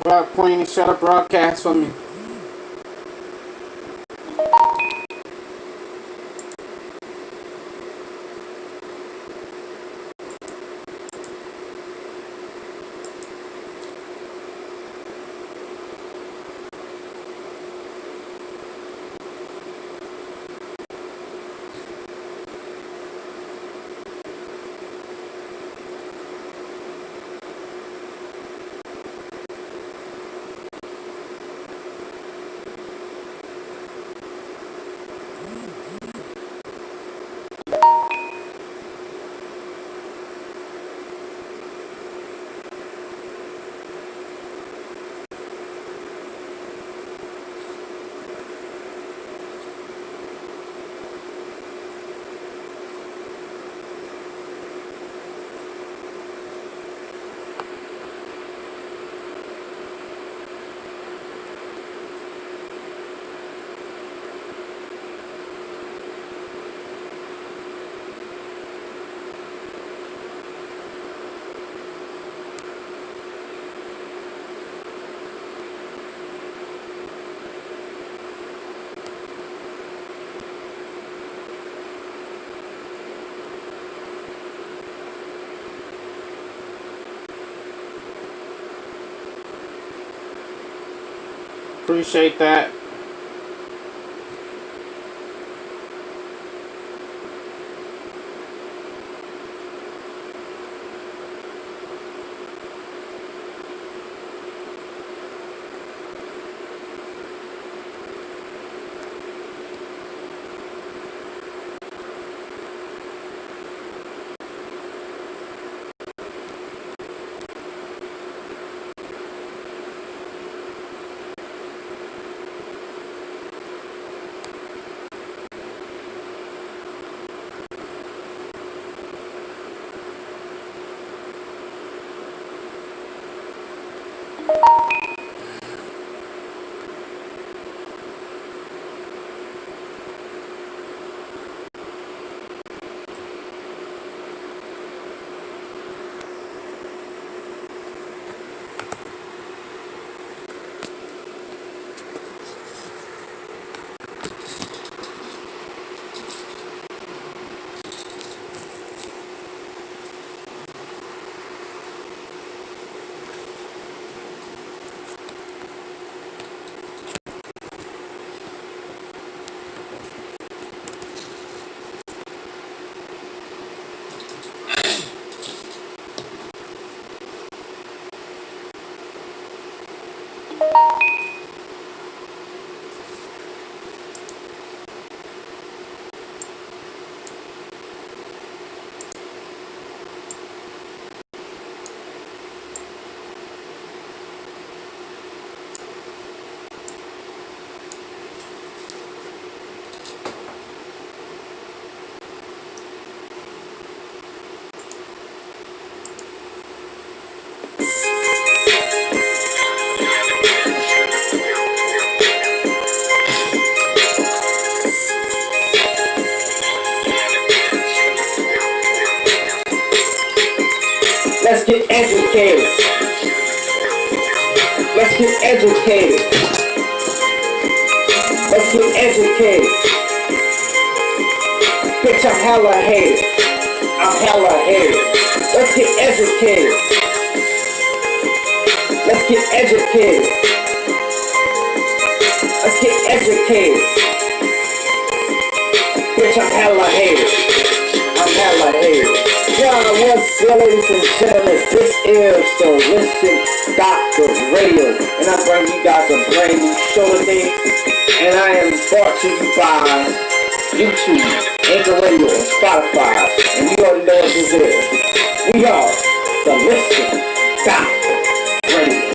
Rock Queen, shut up broadcast for me. Appreciate that. Let's get educated. Let's get educated. Let's get educated. Bitch, I'm hella hated. I'm hella hated. Let's get educated. Let's get educated. Let's get educated. Bitch, I'm hella hated. I'm hella hated. John, what's good, ladies and gentlemen? This is the Listen Doctor Radio, and I bring you guys a brand new show today. And I am brought to you by YouTube, Anchor Radio, and Spotify. And you already know what this is. We are the Listen Doctor Radio.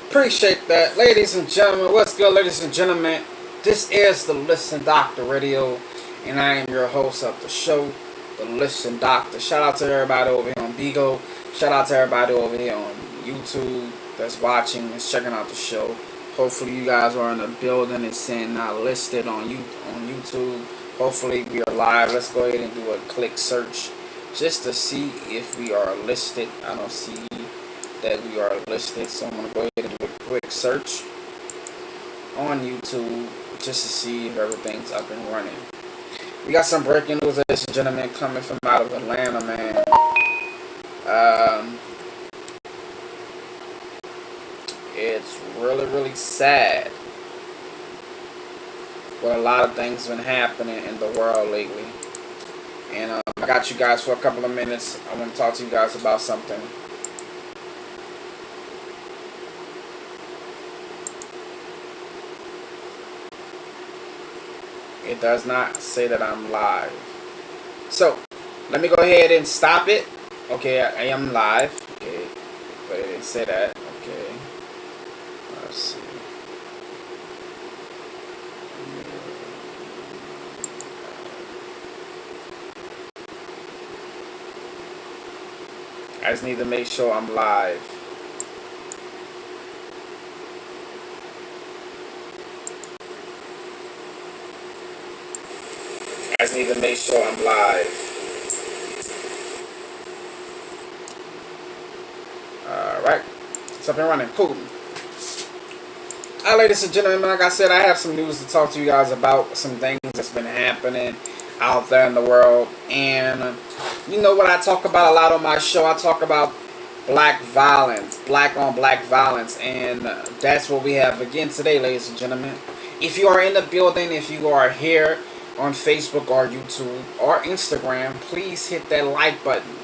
Appreciate that, ladies and gentlemen. What's good, ladies and gentlemen? This is the Listen Doctor Radio, and I am your host of the show, the Listen Doctor. Shout out to everybody over here on Bigo. Shout out to everybody over here on YouTube that's watching and checking out the show. Hopefully you guys are in the building and saying not listed on YouTube. Hopefully we are live. Let's go ahead and do a click search just to see if we are listed. I don't see that we are listed. So I'm going to go ahead and do a quick search on YouTube just to see if everything's up and running. We got some breaking news, ladies and gentlemen, coming from out of Atlanta, man. It's really, really sad. But a lot of things been happening in the world lately. And I got you guys for a couple of minutes. I want to talk to you guys about something. It does not say that I'm live. So, let me go ahead and stop it. Okay, I am live. Okay, but it didn't say that. Okay, let's see. I just need to make sure I'm live. I just need to make sure I'm live. Alright. It's up and running. Cool. Alright, ladies and gentlemen, like I said, I have some news to talk to you guys about. Some things that's been happening out there in the world. And you know what I talk about a lot on my show? I talk about black violence. Black on black violence. And that's what we have again today, ladies and gentlemen. If you are in the building, if you are here on Facebook or YouTube or Instagram, please hit that like button.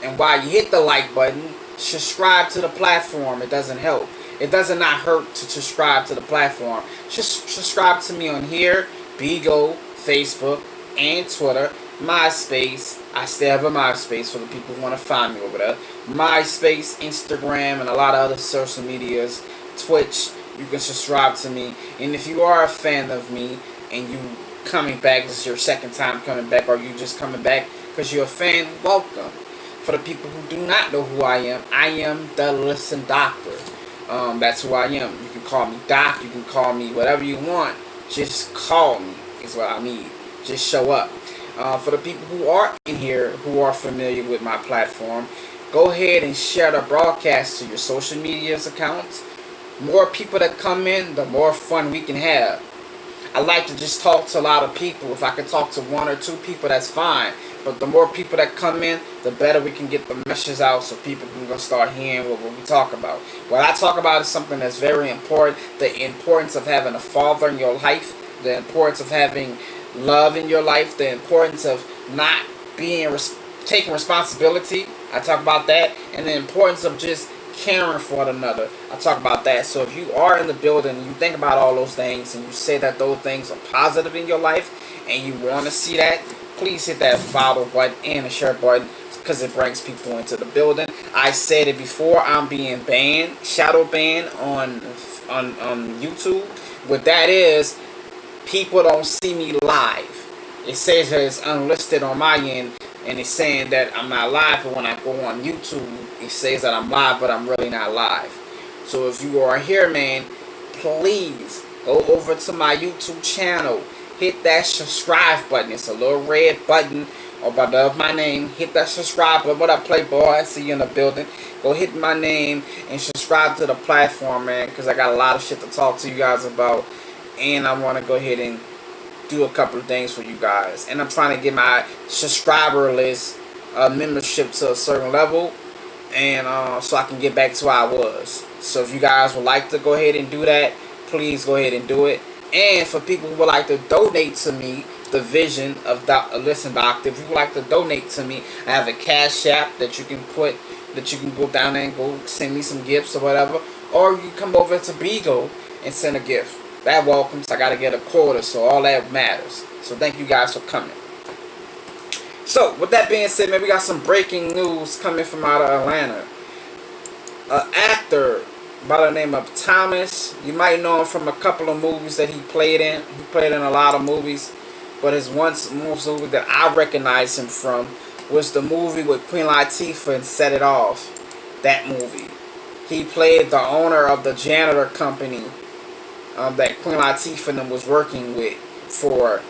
And while you hit the like button, subscribe to the platform. It doesn't help. It does not hurt to subscribe to the platform. Just subscribe to me on here, Bigo, Facebook, and Twitter. MySpace. I still have a MySpace for the people who want to find me over there. MySpace, Instagram, and a lot of other social medias. Twitch. You can subscribe to me. And if you are a fan of me and you coming back, this is your second time coming back, or you just coming back because you're a fan, welcome. For the people who do not know who I am the Listen Doctor. That's who I am. You can call me Doc, you can call me whatever you want. Just call me is what I need. Just show up. For the people who are in here, who are familiar with my platform, go ahead and share the broadcast to your social media's accounts. More people that come in, the more fun we can have. I like to just talk to a lot of people. If I can talk to one or two people, that's fine. But the more people that come in, the better we can get the messages out so people can start hearing what we talk about. What I talk about is something that's very important. The importance of having a father in your life. The importance of having love in your life. The importance of not taking responsibility. I talk about that. And the importance of just caring for one another. I talk about that. So if you are in the building and you think about all those things and you say that those things are positive in your life and you want to see that, please hit that follow button and the share button because it brings people into the building. I said it before, I'm being banned, shadow banned on YouTube. What that is, people don't see me live. It says that it's unlisted on my end and it's saying that I'm not live, but when I go on YouTube, it says that I'm live, but I'm really not live. So if you are here, man, please go over to my YouTube channel. Hit that subscribe button. It's a little red button above my name. Hit that subscribe button. What up, Playboy? I see you in the building. Go hit my name and subscribe to the platform, man, because I got a lot of shit to talk to you guys about. And I want to go ahead and do a couple of things for you guys. And I'm trying to get my subscriber list membership to a certain level. And so I can get back to where I was. So if you guys would like to go ahead and do that, please go ahead and do it. And for people who would like to donate to me, the vision of Listen Doctor, if you would like to donate to me, I have a Cash App that you can put, that you can go down there and go send me some gifts or whatever. Or you can come over to Bigo and send a gift. That welcomes. I got to get a quota, so all that matters. So thank you guys for coming. So, with that being said, man, we got some breaking news coming from out of Atlanta. An actor by the name of Thomas. You might know him from a couple of movies that he played in. He played in a lot of movies. But his most movie that I recognize him from was the movie with Queen Latifah and Set It Off. That movie. He played the owner of the janitor company that Queen Latifah was working with for.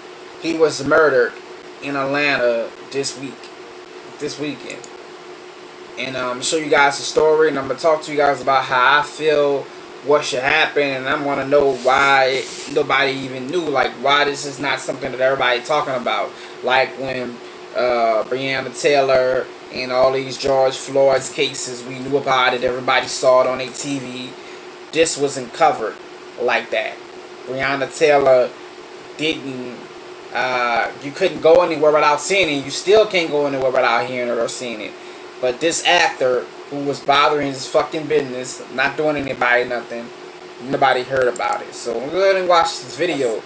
He was murdered in Atlanta this weekend. and show you guys the story, and I'm gonna talk to you guys about how I feel, what should happen, and I want to know why nobody even knew, like why this is not something that everybody talking about, like when Breonna Taylor and all these George Floyd's cases, we knew about it, everybody saw it on their TV. This wasn't covered like that. Breonna Taylor didn't. You couldn't go anywhere without seeing it. You still can't go anywhere without hearing it or seeing it. But this actor who was bothering his fucking business, not doing anybody nothing, nobody heard about it. So we'll go ahead and watch this video,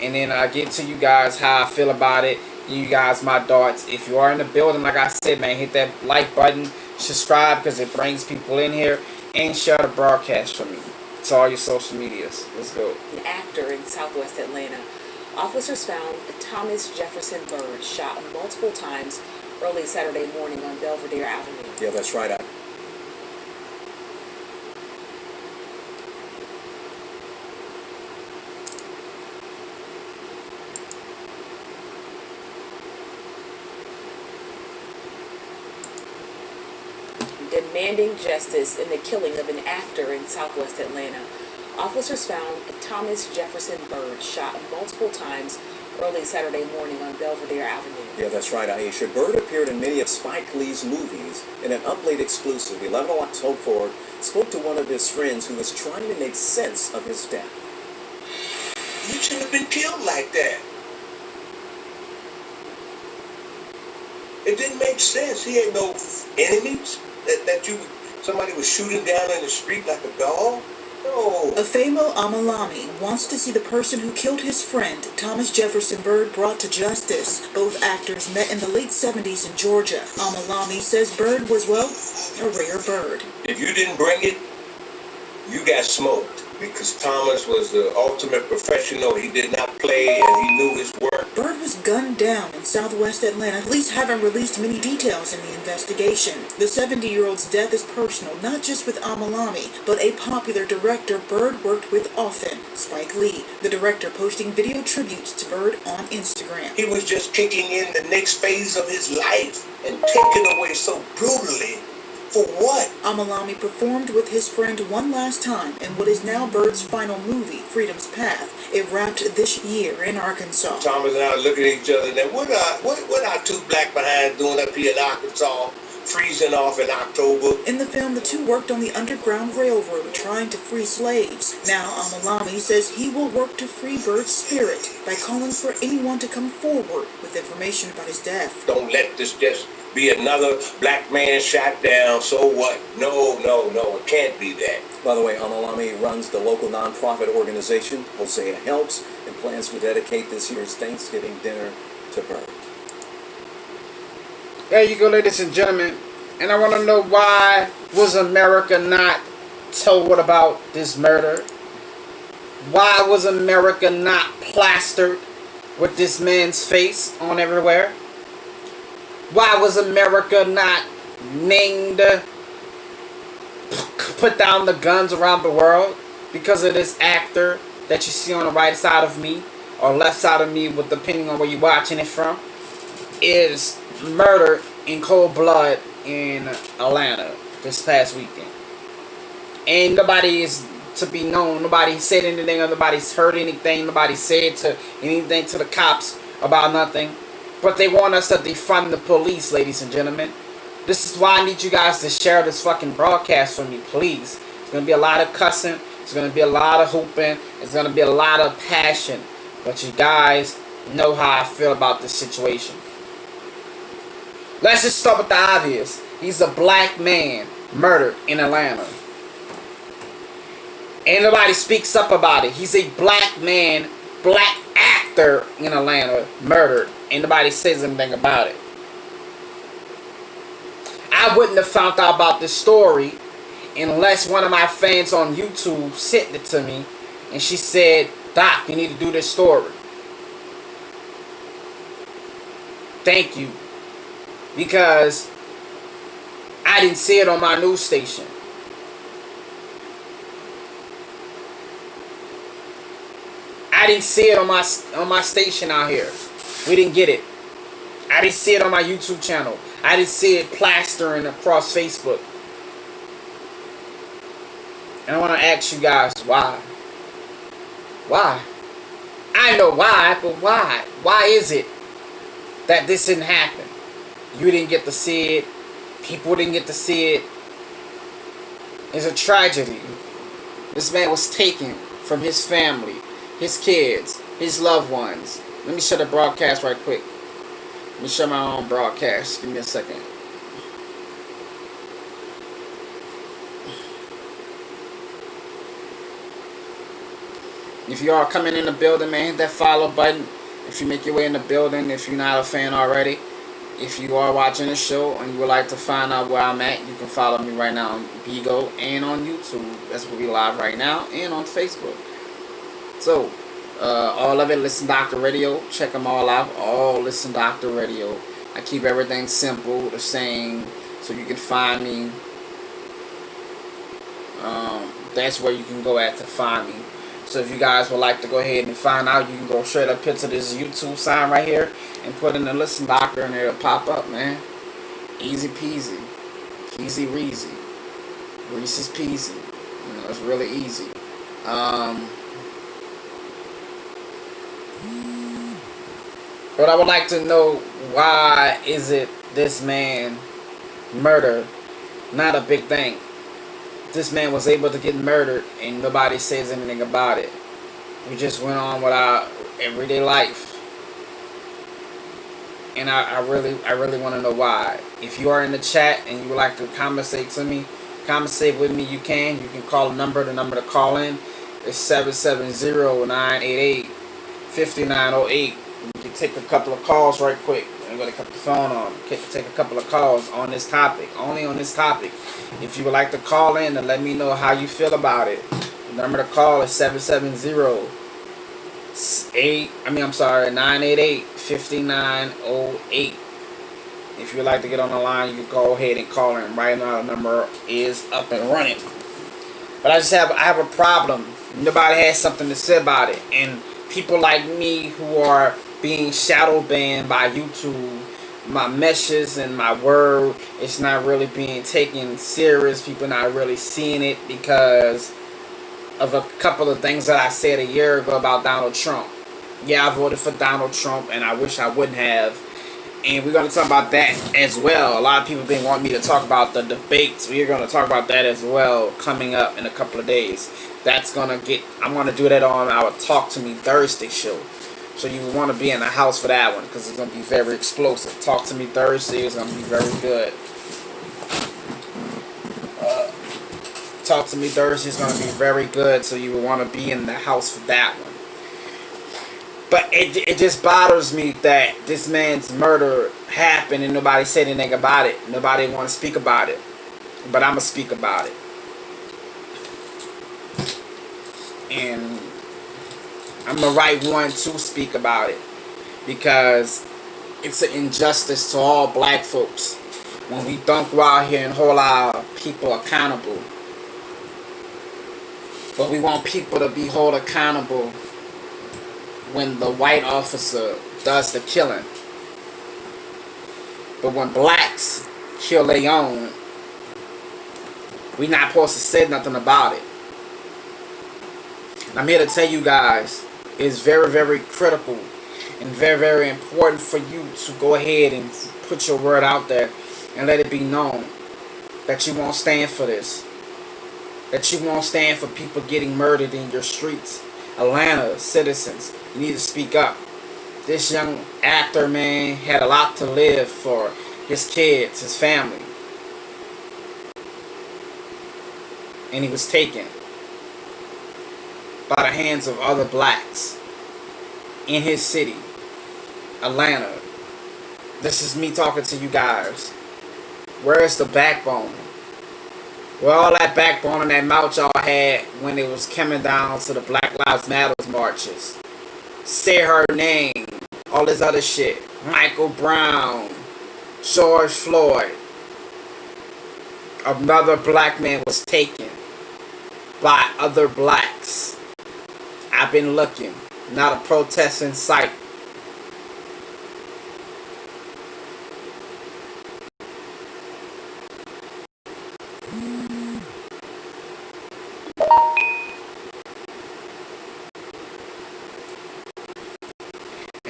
and then I'll get to you guys how I feel about it. Give you guys my thoughts. If you are in the building, like I said, man, hit that like button, subscribe because it brings people in here, and share the broadcast for me to all your social medias. Let's go. An actor in Southwest Atlanta. Officers found Thomas Jefferson Byrd shot multiple times early Saturday morning on Belvedere Avenue. Yeah, that's right. Demanding justice in the killing of an actor in Southwest Atlanta. Officers found Thomas Jefferson Byrd shot multiple times early Saturday morning on Belvedere Avenue. Yeah, that's right, Aisha. Byrd appeared in many of Spike Lee's movies. In an Up-Late exclusive, 11 Watts Hope Ford spoke to one of his friends who was trying to make sense of his death. You should have been killed like that. It didn't make sense. He had no enemies somebody was shooting down in the street like a dog. No. Afemo Amalami wants to see the person who killed his friend, Thomas Jefferson Byrd, brought to justice. Both actors met in the late 70s in Georgia. Amalami says Byrd was, well, a rare bird. If you didn't bring it, you got smoked. Because Thomas was the ultimate professional. He did not play and he knew his work. Byrd was gunned down in Southwest Atlanta. Police haven't released many details in the investigation. The 70-year-old's death is personal, not just with Amalami, but a popular director Byrd worked with often, Spike Lee. The director posting video tributes to Byrd on Instagram. He was just kicking in the next phase of his life and taken away so brutally. For what? Amalami performed with his friend one last time in what is now Byrd's final movie, Freedom's Path. It wrapped this year in Arkansas. Thomas and I are looking at each other and then what are two black behinds doing up here in Arkansas, freezing off in October? In the film, the two worked on the Underground Railroad trying to free slaves. Now Amalami says he will work to free Byrd's spirit by calling for anyone to come forward with information about his death. Don't let this just be another black man shot down, so what? No, it can't be that. By the way, Amalami runs the local nonprofit organization, Hosea Helps, and plans to dedicate this year's Thanksgiving dinner to Byrd. There you go, ladies and gentlemen. And I want to know, why was America not told about this murder? Why was America not plastered with this man's face on everywhere? Why was America not named, put down the guns around the world? Because of this actor that you see on the right side of me, or left side of me, with depending on where you're watching it from, is murdered in cold blood in Atlanta this past weekend. And nobody is to be known. Nobody said anything, nobody's heard anything, nobody said anything to the cops about nothing. But they want us to defund the police, ladies and gentlemen. This is why I need you guys to share this fucking broadcast for me, please. It's going to be a lot of cussing. It's going to be a lot of hooping. It's going to be a lot of passion. But you guys know how I feel about this situation. Let's just start with the obvious. He's a black man murdered in Atlanta. Ain't nobody speaks up about it. He's a black man, black actor in Atlanta murdered. Ain't nobody says anything about it. I wouldn't have found out about this story unless one of my fans on YouTube sent it to me and she said, "Doc, you need to do this story." Thank you. Because I didn't see it on my news station. I didn't see it on my station out here. We didn't get it. I didn't see it on my YouTube channel. I didn't see it plastering across Facebook. And I want to ask you guys why. Why? I know why, but why? Why is it that this didn't happen? You didn't get to see it. People didn't get to see it. It's a tragedy. This man was taken from his family, his kids, his loved ones. Let me shut the broadcast right quick. Let me shut my own broadcast. Give me a second. If you are coming in the building, man, hit that follow button. If you make your way in the building, if you're not a fan already, if you are watching the show and you would like to find out where I'm at, you can follow me right now on Bigo and on YouTube. That's where we live right now, and on Facebook. So, all of it, Listen Doctor Radio. Check them all out. All Listen Doctor Radio. I keep everything simple, the same, so you can find me. That's where you can go at to find me. So if you guys would like to go ahead and find out, you can go straight up into this YouTube sign right here and put in the Listen Doctor and it'll pop up, man. Easy peasy. Easy reasy. Reese's peasy. You know, it's really easy. But I would like to know, why is it this man murder not a big thing? This man was able to get murdered and nobody says anything about it. We just went on with our everyday life. And I really want to know why. If you are in the chat and you would like to conversate with me, you can. You can call the number to call in is 770-988-5908. You can take a couple of calls right quick. I'm going to cut the phone on. Take a couple of calls on this topic. Only on this topic. If you would like to call in and let me know how you feel about it, the number to call is 988-5908. If you'd like to get on the line, you can go ahead and call in. Right now the number is up and running. But I have a problem. Nobody has something to say about it. And people like me who are being shadow banned by YouTube, my messages and my word, it's not really being taken serious. People not really seeing it because of a couple of things that I said a year ago about Donald Trump. Yeah, I voted for Donald Trump and I wish I wouldn't have. And we're going to talk about that as well. A lot of people been wanting me to talk about the debates. We're going to talk about that as well coming up in a couple of days. I'm going to do that on our Talk to Me Thursday show. So you want to be in the house for that one because it's going to be very explosive. Talk to Me Thursday is going to be very good. Talk to Me Thursday is going to be very good, so you will want to be in the house for that one. But it just bothers me that this man's murder happened and nobody said anything about it. Nobody want to speak about it. But I'm going to speak about it. And I'm the right one to speak about it. Because it's an injustice to all black folks when we don't go out here and hold our people accountable. But we want people to be held accountable when the white officer does the killing. But when blacks kill their own, we not supposed to say nothing about it. And I'm here to tell you guys, it's very, very critical and very, very important for you to go ahead and put your word out there and let it be known that you won't stand for this. That you won't stand for people getting murdered in your streets. Atlanta citizens, you need to speak up. This young actor, man, had a lot to live for. His kids, his family. And he was taken by the hands of other blacks in his city, Atlanta. This is me talking to you guys. Where is the backbone? Where all that backbone and that mouth y'all had when it was coming down to the Black Lives Matter marches? Say her name. All this other shit. Michael Brown. George Floyd. Another black man was taken by other blacks. I've been looking. Not a protest in sight.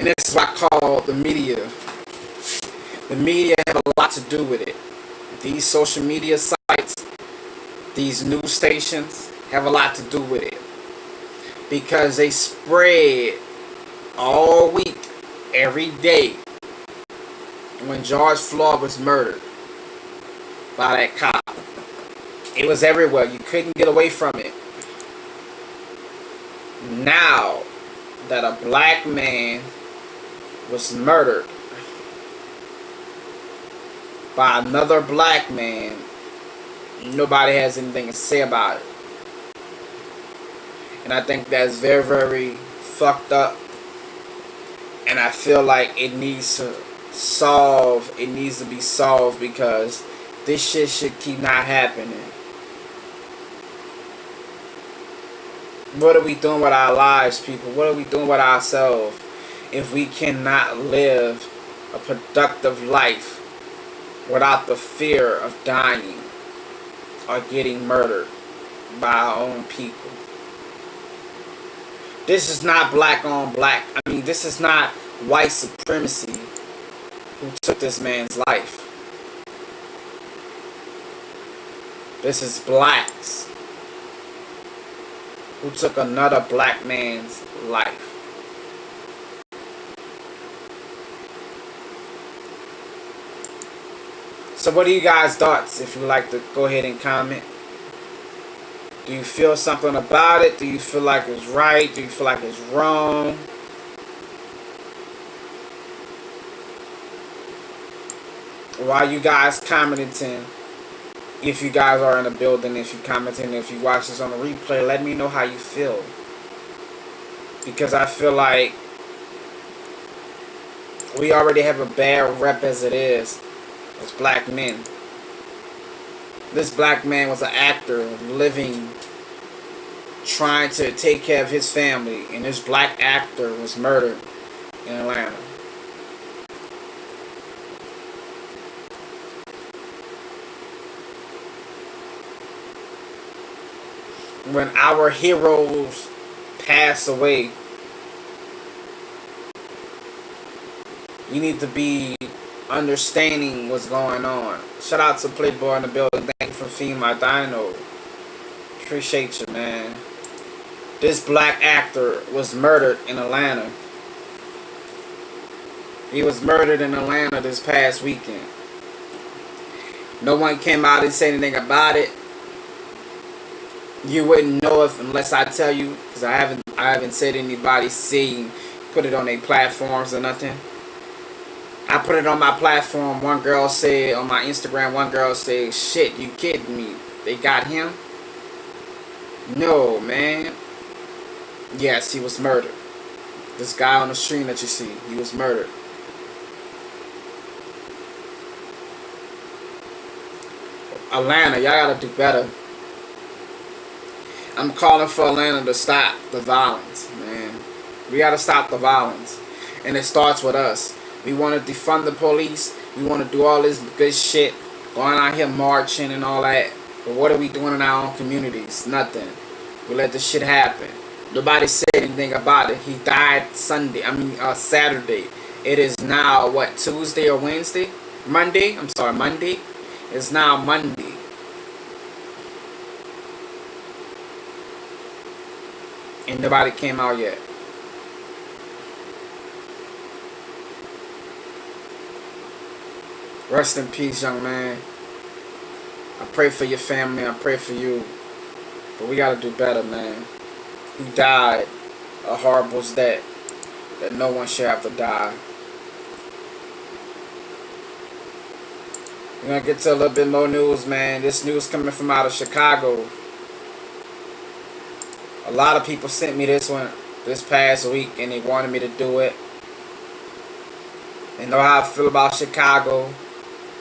And this is what I call the media. The media have a lot to do with it. These social media sites, these news stations have a lot to do with it. Because they spread all week, every day, when George Floyd was murdered by that cop. It was everywhere. You couldn't get away from it. Now that a black man was murdered by another black man, nobody has anything to say about it. And I think that's very, very fucked up. And I feel like it needs to be solved because this shit should keep not happening. What are we doing with our lives, people? What are we doing with ourselves if we cannot live a productive life without the fear of dying or getting murdered by our own people? This is not black on black. I mean, this is not white supremacy who took this man's life. This is blacks who took another black man's life. So what are you guys' thoughts? If you'd like to go ahead and comment. Do you feel something about it? Do you feel like it's right? Do you feel like it's wrong? While you guys commenting, if you guys are in the building, if you commenting, if you watch this on the replay, let me know how you feel. Because I feel like we already have a bad rep as it is, as black men. This black man was an actor, living, trying to take care of his family, and this black actor was murdered in Atlanta. When our heroes pass away, you need to be understanding what's going on. Shout out to Playboy in the building. Thank you for feeding my dino. Appreciate you, man. This black actor was murdered in Atlanta. He was murdered in Atlanta this past weekend. No one came out and said anything about it. You wouldn't know if unless I tell you, because I haven't said anybody seeing, put it on their platforms or nothing. I put it on my platform. One girl said on my Instagram, one girl said, "Shit, you kidding me? They got him?" No, man. Yes, he was murdered. This guy on the stream that you see, he was murdered. Atlanta, y'all gotta do better. I'm calling for Atlanta to stop the violence, man. We gotta stop the violence. And it starts with us. We want to defund the police. We want to do all this good shit. Going out here marching and all that. But what are we doing in our own communities? Nothing. We let this shit happen. Nobody said anything about it. He died Saturday. It is now, what, Tuesday or Wednesday? Monday? I'm sorry, Monday. It's now Monday. And nobody came out yet. Rest in peace, young man. I pray for your family. I pray for you. But we gotta do better, man. He died a horrible death that no one should have to die. We're gonna get to a little bit more news, man. This news coming from out of Chicago. A lot of people sent me this one this past week and they wanted me to do it. They know how I feel about Chicago.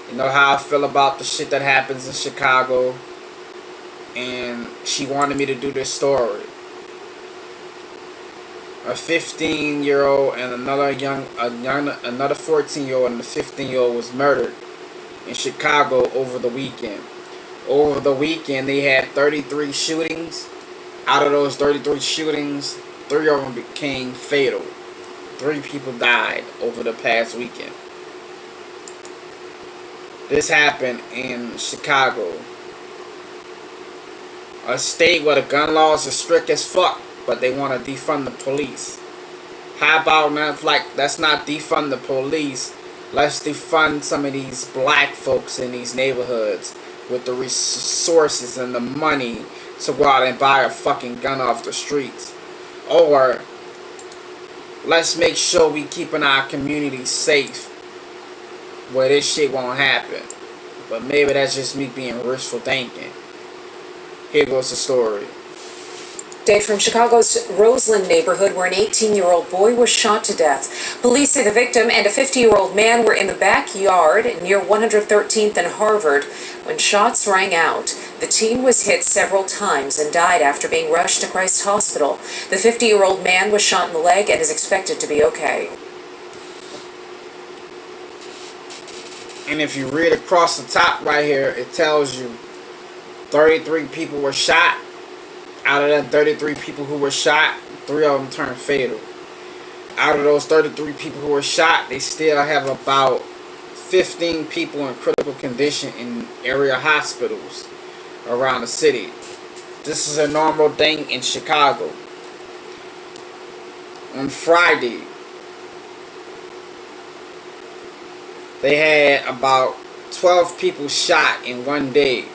You know how I feel about the shit that happens in Chicago. And she wanted me to do this story. A 15-year-old and another 14-year-old and a 15-year-old was murdered in Chicago over the weekend. Over the weekend, they had 33 shootings. Out of those 33 shootings, 3 of them became fatal. 3 people died over the past weekend. This happened in Chicago, a state where the gun laws are strict as fuck, but they want to defund the police. How about not, like, let's not defund the police, let's defund some of these black folks in these neighborhoods with the resources and the money to go out and buy a fucking gun off the streets. Or let's make sure we keeping our community safe where this shit won't happen. But maybe that's just me being wishful thinking. Here goes the story. Update from Chicago's Roseland neighborhood, where an 18-year-old boy was shot to death. Police say the victim and a 50-year-old man were in the backyard near 113th and Harvard when shots rang out. The teen was hit several times and died after being rushed to Christ Hospital. The 50-year-old man was shot in the leg and is expected to be okay. And if you read across the top right here, it tells you 33 people were shot. Out of that 33 people who were shot, 3 of them turned fatal. Out of those 33 people who were shot, they still have about 15 people in critical condition in area hospitals around the city. This is a normal thing in Chicago. On Friday, they had about 12 people shot in one day.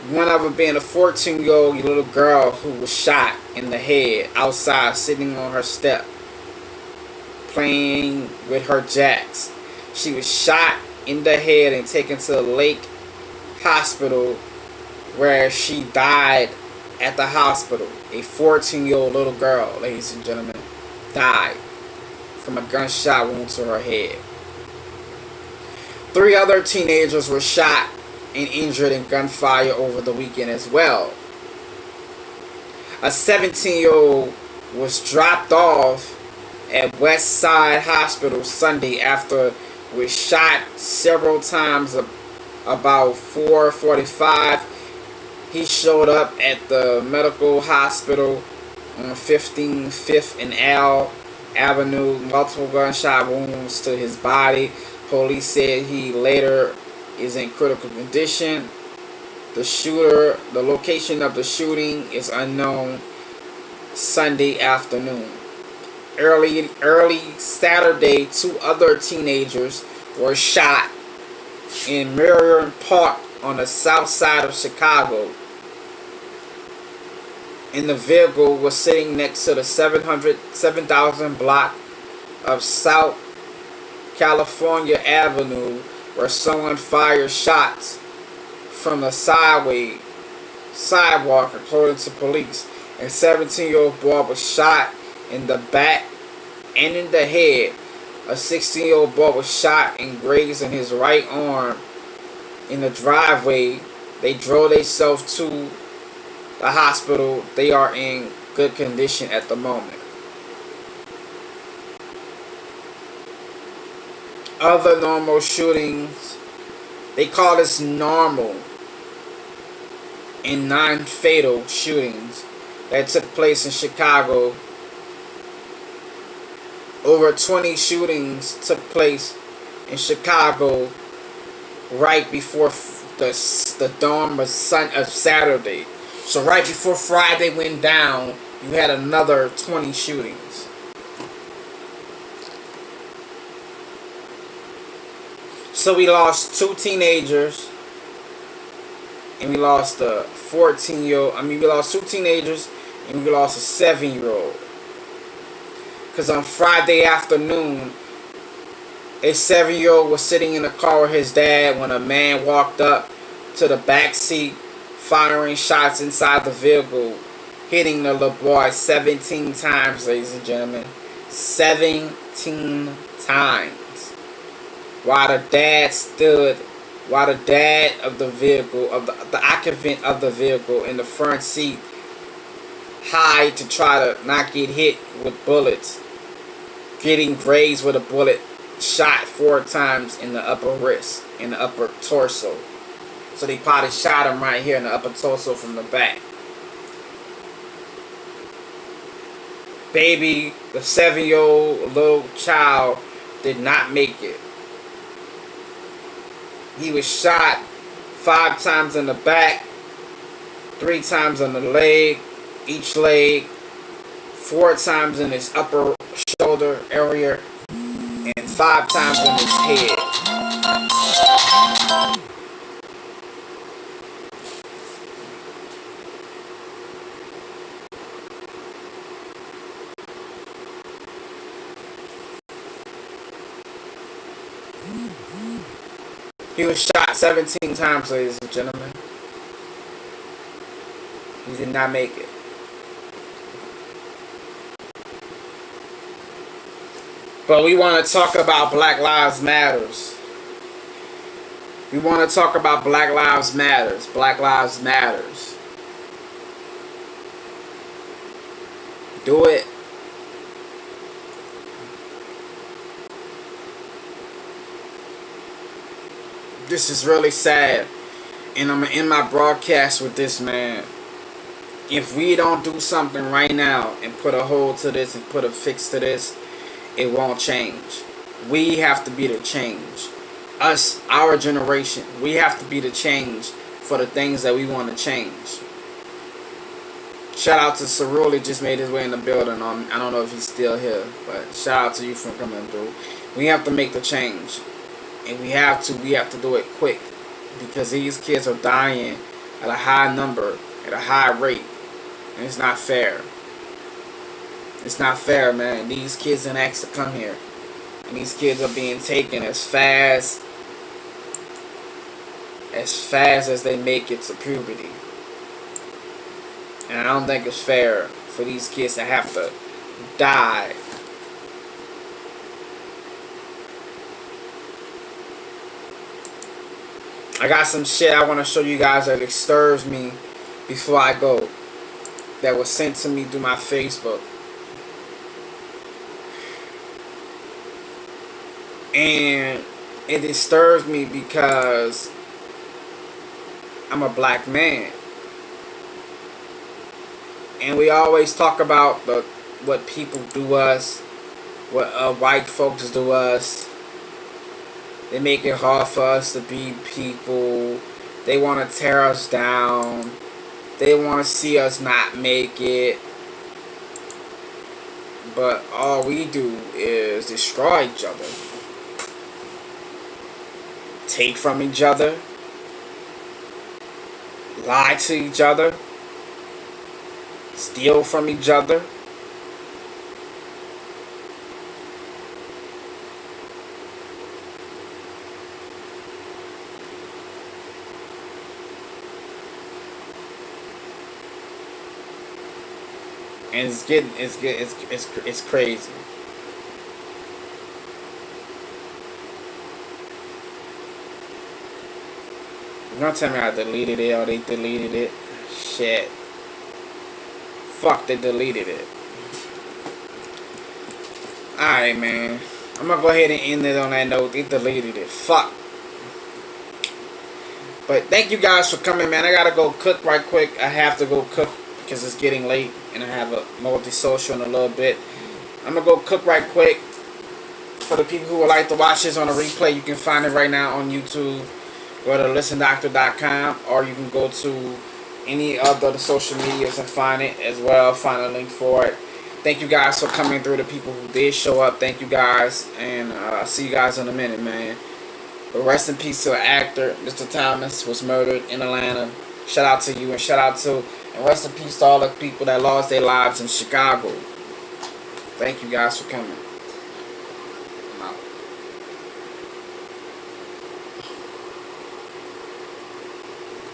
One of them being a 14-year-old little girl who was shot in the head outside, sitting on her step, playing with her jacks. She was shot in the head and taken to the Lake Hospital, where she died at the hospital. A 14-year-old little girl, ladies and gentlemen, died from a gunshot wound to her head. 3 other teenagers were shot and injured in gunfire over the weekend as well. A 17-year-old was dropped off at West Side Hospital Sunday after was shot several times about 4:45. He showed up at the medical hospital on 15th and L Avenue, multiple gunshot wounds to his body. Police said he later is in critical condition. The location of the shooting is unknown. Sunday afternoon. Early Saturday, 2 other teenagers were shot in Marion Park on the south side of Chicago. And the vehicle was sitting next to the 7,000 block of South California Avenue, where someone fired shots from the sidewalk, according to police. A 17-year-old boy was shot in the back and in the head. A 16-year-old boy was shot and grazed in his right arm in the driveway. They drove themselves to the hospital. They are in good condition at the moment. Other normal shootings, they call this normal, and non-fatal shootings that took place in Chicago. Over 20 shootings took place in Chicago right before the dawn of Saturday. So right before Friday went down, you had another 20 shootings. So we lost 2 teenagers, and we lost a 14-year-old. We lost 2 teenagers, and we lost a 7-year-old. Because on Friday afternoon, a 7-year-old was sitting in the car with his dad when a man walked up to the back seat, firing shots inside the vehicle, hitting the little boy 17 times, ladies and gentlemen. 17 times. While the dad of the vehicle, of the occupant of the vehicle in the front seat, hide to try to not get hit with bullets, getting grazed with a bullet, shot 4 times in the upper wrist, in the upper torso. So they probably shot him right here in the upper torso from the back. baby, the 7-year-old little child, did not make it. He was shot 5 times in the back, 3 times on the leg, each leg, 4 times in his upper shoulder area, and 5 times in his head. He was shot 17 times, ladies and gentlemen. He did not make it. But we want to talk about Black Lives Matters. We want to talk about Black Lives Matters. Black Lives Matters. Do it. This is really sad. And I'm going to end my broadcast with this, man. If we don't do something right now and put a hold to this and put a fix to this, it won't change. We have to be the change. Us, our generation, we have to be the change for the things that we want to change. Shout out to Cerulli, just made his way in the building. I don't know if he's still here, but shout out to you for coming through. We have to make the change. And we have to do it quick, because these kids are dying at a high number, at a high rate, and it's not fair. It's not fair, man. These kids didn't ask to come here, and these kids are being taken as fast as they make it to puberty, and I don't think it's fair for these kids to have to die. I got some shit I want to show you guys that disturbs me before I go, that was sent to me through my Facebook. And it disturbs me because I'm a black man. And we always talk about what people do us, what white folks do us. They make it hard for us to be people. They want to tear us down. They want to see us not make it. But all we do is destroy each other. Take from each other. Lie to each other. Steal from each other. And it's crazy. You're gonna tell me I deleted it or they deleted it? Shit. Fuck, they deleted it. Alright, man. I'm gonna go ahead and end it on that note. They deleted it. Fuck. But thank you guys for coming, man. I gotta go cook right quick. I have to go cook because it's getting late and I have a multi-social in a little bit. I'm gonna go cook right quick. For the people who would like to watch this on a replay, you can find it right now on YouTube. Go to listendoctor.com, or you can go to any other the social medias and find it as well. Find a link for it. Thank you guys for coming through. The people who did show up, thank you guys, and I'll see you guys in a minute, man. But rest in peace to the actor, Mr. Thomas, was murdered in Atlanta. Shout out to you, and shout out to, and rest in peace to all the people that lost their lives in Chicago. Thank you guys for coming.